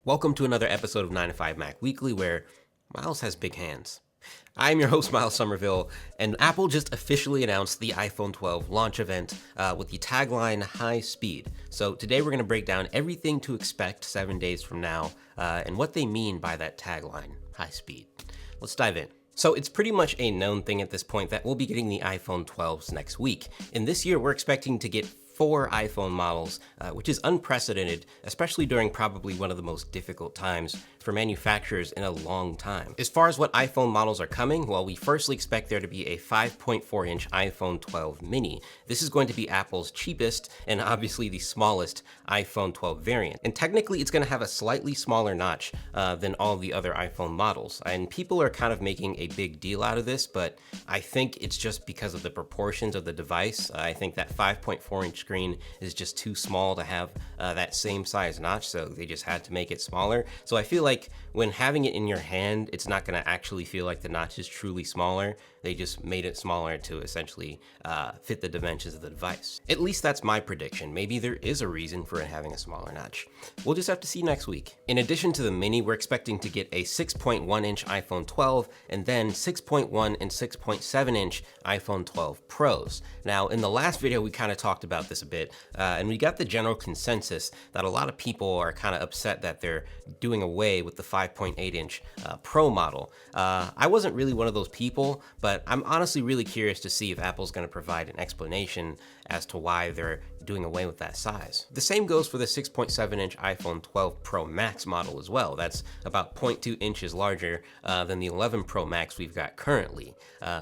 Welcome to another episode of 9 to 5 Mac Weekly, where Miles has big hands. I'm your host, Miles Somerville, and Apple just officially announced the iPhone 12 launch event with the tagline High Speed. So today we're going to break down everything to expect 7 days from now and what they mean by that tagline, High Speed. Let's dive in. So it's pretty much a known thing at this point that we'll be getting the iPhone 12s next week. And this year we're expecting to get 4 iPhone models, which is unprecedented, especially during probably one of the most difficult times for manufacturers in a long time. As far as what iPhone models are coming, well, we firstly expect there to be a 5.4-inch iPhone 12 mini. This is going to be Apple's cheapest and obviously the smallest iPhone 12 variant. And technically it's going to have a slightly smaller notch than all the other iPhone models. And people are kind of making a big deal out of this, but I think it's just because of the proportions of the device. I think that 5.4-inch screen is just too small to have that same size notch, so they just had to make it smaller. So I feel like when having it in your hand, it's not going to actually feel like the notch is truly smaller. They just made it smaller to essentially fit the dimensions of the device. At least that's my prediction. Maybe there is a reason for it having a smaller notch. We'll just have to see next week. In addition to the mini, we're expecting to get a 6.1-inch iPhone 12 and then 6.1 and 6.7-inch iPhone 12 Pros. Now, in the last video, we kind of talked about this a bit, and we got the general consensus that a lot of people are kind of upset that they're doing away with the 5.8-inch Pro model. I wasn't really one of those people, but I'm honestly really curious to see if Apple's going to provide an explanation as to why they're doing away with that size. The same goes for the 6.7-inch iPhone 12 Pro Max model as well. That's about 0.2 inches larger than the 11 Pro Max we've got currently.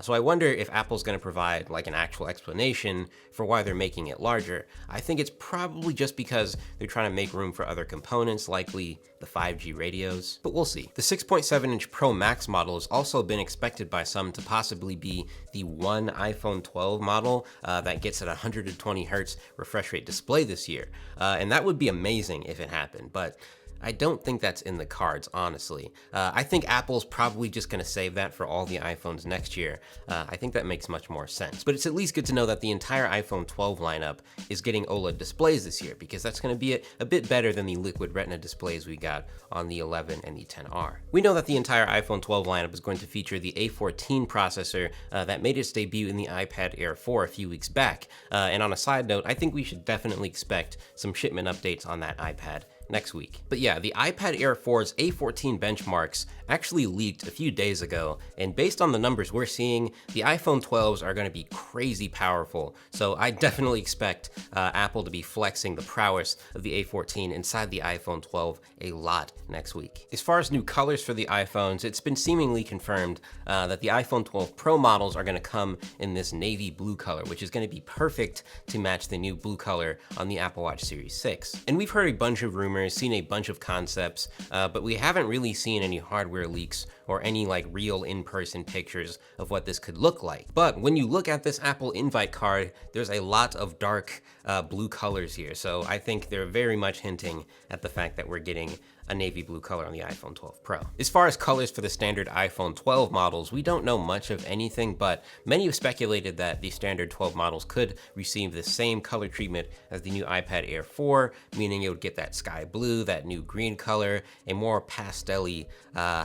So I wonder if Apple's going to provide like an actual explanation for why they're making it larger. I think it's probably just because they're trying to make room for other components, likely the 5G radios, but we'll see. The 6.7-inch Pro Max model has also been expected by some to possibly be the one iPhone 12 model that gets at 120 hertz refresh rate display this year. And that would be amazing if it happened, but I don't think that's in the cards, honestly. I think Apple's probably just going to save that for all the iPhones next year. I think that makes much more sense. But it's at least good to know that the entire iPhone 12 lineup is getting OLED displays this year, because that's going to be a bit better than the liquid retina displays we got on the 11 and the 10R. We know that the entire iPhone 12 lineup is going to feature the A14 processor that made its debut in the iPad Air 4 a few weeks back. And on a side note, I think we should definitely expect some shipment updates on that iPad next week. But yeah, the iPad Air 4's A14 benchmarks actually leaked a few days ago, and based on the numbers we're seeing, the iPhone 12s are going to be crazy powerful. So I definitely expect Apple to be flexing the prowess of the A14 inside the iPhone 12 a lot next week. As far as new colors for the iPhones, it's been seemingly confirmed that the iPhone 12 Pro models are going to come in this navy blue color, which is going to be perfect to match the new blue color on the Apple Watch Series 6. And we've heard a bunch of rumors, seen a bunch of concepts, but we haven't really seen any hardware leaks or any like real in-person pictures of what this could look like. But when you look at this Apple invite card, there's a lot of dark blue colors here. So I think they're very much hinting at the fact that we're getting a navy blue color on the iPhone 12 Pro. As far as colors for the standard iPhone 12 models, we don't know much of anything, but many have speculated that the standard 12 models could receive the same color treatment as the new iPad Air 4, meaning it would get that sky blue, that new green color, a more pastel-y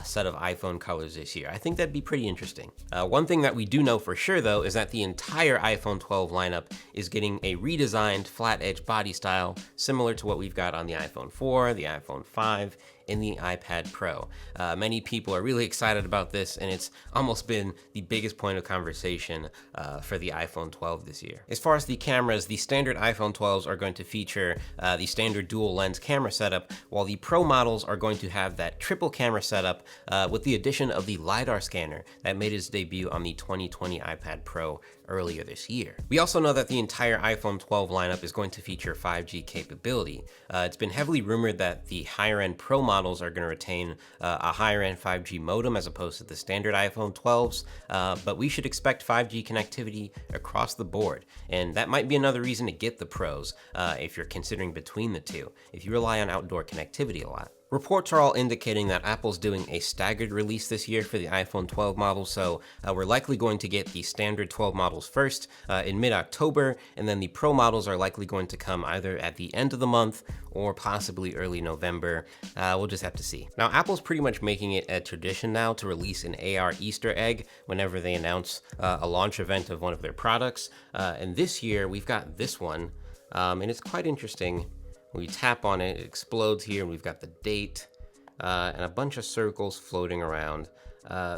set of iPhone colors this year. I think that'd be pretty interesting. One thing that we do know for sure, though, is that the entire iPhone 12 lineup is getting a redesigned flat edge body style, similar to what we've got on the iPhone 4, the iPhone 5, in the iPad Pro. Many people are really excited about this, and it's almost been the biggest point of conversation for the iPhone 12 this year. As far as the cameras, the standard iPhone 12s are going to feature the standard dual lens camera setup, while the Pro models are going to have that triple camera setup with the addition of the LiDAR scanner that made its debut on the 2020 iPad Pro earlier this year. We also know that the entire iPhone 12 lineup is going to feature 5G capability. It's been heavily rumored that the higher-end Pro models are going to retain a higher-end 5G modem as opposed to the standard iPhone 12s, but we should expect 5G connectivity across the board, and that might be another reason to get the Pros if you're considering between the two, if you rely on outdoor connectivity a lot. Reports are all indicating that Apple's doing a staggered release this year for the iPhone 12 model, so we're likely going to get the standard 12 models first in mid-October, and then the Pro models are likely going to come either at the end of the month or possibly early November. We'll just have to see. Now, Apple's pretty much making it a tradition now to release an AR Easter egg whenever they announce a launch event of one of their products, and this year we've got this one, and it's quite interesting. When we tap on it, it explodes here, and we've got the date and a bunch of circles floating around.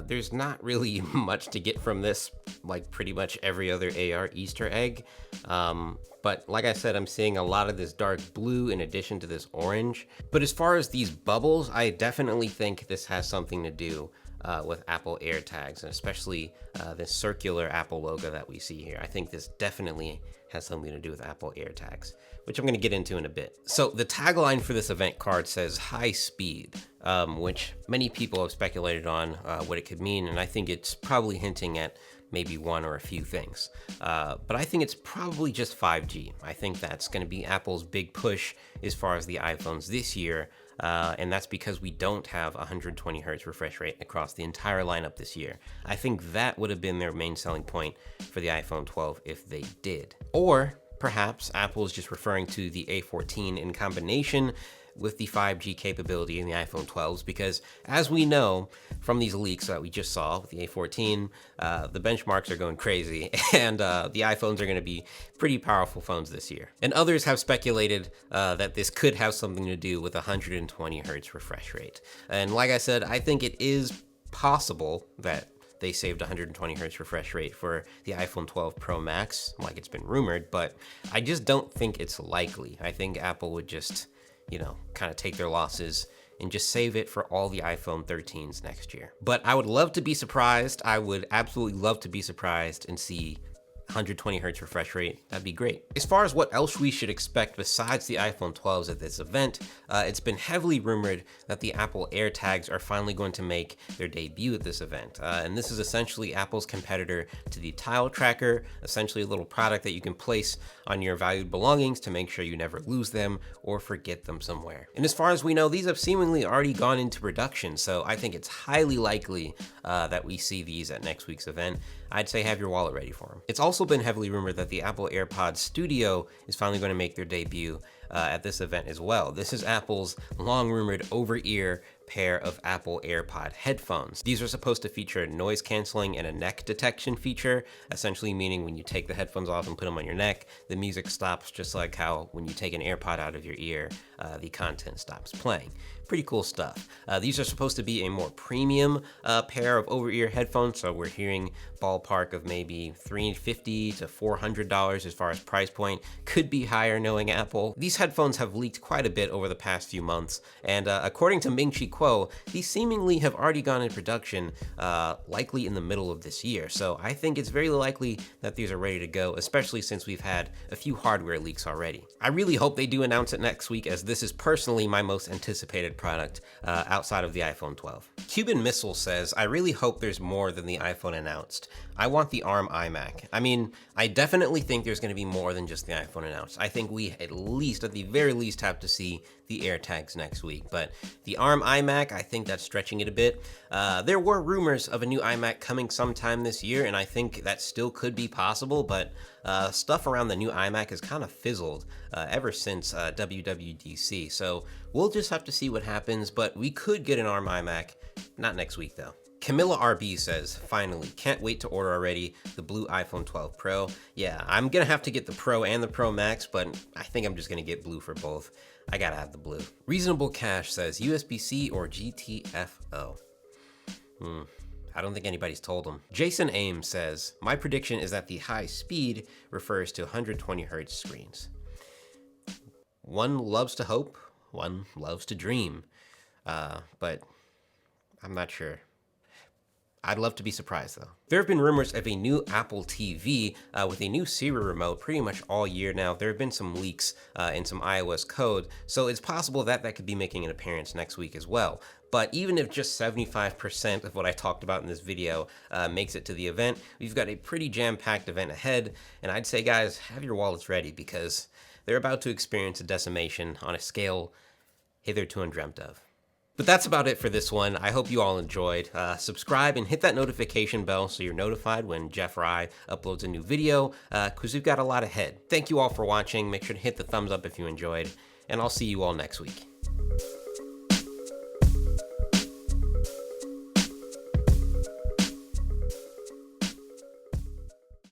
There's not really much to get from this, like pretty much every other AR Easter egg. But like I said, I'm seeing a lot of this dark blue in addition to this orange. But as far as these bubbles, I definitely think this has something to do with Apple AirTags, and especially this circular Apple logo that we see here. I think this definitely has something to do with Apple AirTags, which I'm going to get into in a bit. So the tagline for this event card says high speed, which many people have speculated on what it could mean, and I think it's probably hinting at maybe one or a few things. But I think it's probably just 5G. I think that's going to be Apple's big push as far as the iPhones this year, and that's because we don't have 120 hertz refresh rate across the entire lineup this year. I think that would have been their main selling point for the iPhone 12 if they did. Or perhaps Apple is just referring to the A14 in combination with the 5G capability in the iPhone 12s, because as we know from these leaks that we just saw with the A14, the benchmarks are going crazy, and the iPhones are going to be pretty powerful phones this year. And others have speculated that this could have something to do with 120 hertz refresh rate. And like I said, I think it is possible that they saved 120 hertz refresh rate for the iPhone 12 Pro Max, like it's been rumored, but I just don't think it's likely. I think Apple would just, kind of take their losses and just save it for all the iPhone 13s next year. But I would love to be surprised. I would absolutely love to be surprised and see 120 hertz refresh rate. That'd be great. As far as what else we should expect besides the iPhone 12s at this event, it's been heavily rumored that the Apple AirTags are finally going to make their debut at this event. And this is essentially Apple's competitor to the Tile Tracker, essentially a little product that you can place on your valued belongings to make sure you never lose them or forget them somewhere. And as far as we know, these have seemingly already gone into production, so I think it's highly likely that we see these at next week's event. I'd say have your wallet ready for them. It's also been heavily rumored that the Apple Airpod Studio is finally going to make their debut at this event as well. This is Apple's long-rumored over-ear pair of Apple Airpod headphones. These are supposed to feature noise canceling and a neck detection feature, essentially meaning when you take the headphones off and put them on your neck, the music stops, just like how when you take an AirPod out of your ear, the content stops playing. Pretty cool stuff. These are supposed to be a more premium pair of over-ear headphones, so we're hearing ballpark of maybe $350 to $400 as far as price point. Could be higher knowing Apple. These headphones have leaked quite a bit over the past few months, and according to Ming-Chi Kuo, these seemingly have already gone in production likely in the middle of this year. So I think it's very likely that these are ready to go, especially since we've had a few hardware leaks already. I really hope they do announce it next week, as this is personally my most anticipated product outside of the iPhone 12. Cuban Missile says, I really hope there's more than the iPhone announced. I want the ARM iMac. I mean, I definitely think there's going to be more than just the iPhone announced. I think we at the very least, have to see the AirTags next week. But the ARM iMac, I think that's stretching it a bit. There were rumors of a new iMac coming sometime this year, and I think that still could be possible, but stuff around the new iMac has kind of fizzled ever since WWDC. So we'll just have to see what happens, but we could get an ARM iMac, not next week though. Camilla RB says, finally, can't wait to order already the blue iPhone 12 Pro. Yeah, I'm gonna have to get the Pro and the Pro Max, but I think I'm just gonna get blue for both. I gotta have the blue. Reasonable Cash says, USB-C or GTFO? I don't think anybody's told him. Jason Ames says, my prediction is that the high speed refers to 120 hertz screens. One loves to hope, one loves to dream, but I'm not sure. I'd love to be surprised though. There have been rumors of a new Apple TV with a new Siri remote pretty much all year now. There have been some leaks in some iOS code, so it's possible that that could be making an appearance next week as well. But even if just 75% of what I talked about in this video makes it to the event, we've got a pretty jam-packed event ahead, and I'd say, guys, have your wallets ready because they're about to experience a decimation on a scale hitherto undreamt of. But that's about it for this one. I hope you all enjoyed. Subscribe and hit that notification bell so you're notified when Jeff or I uploads a new video, because we've got a lot ahead. Thank you all for watching. Make sure to hit the thumbs up if you enjoyed, and I'll see you all next week.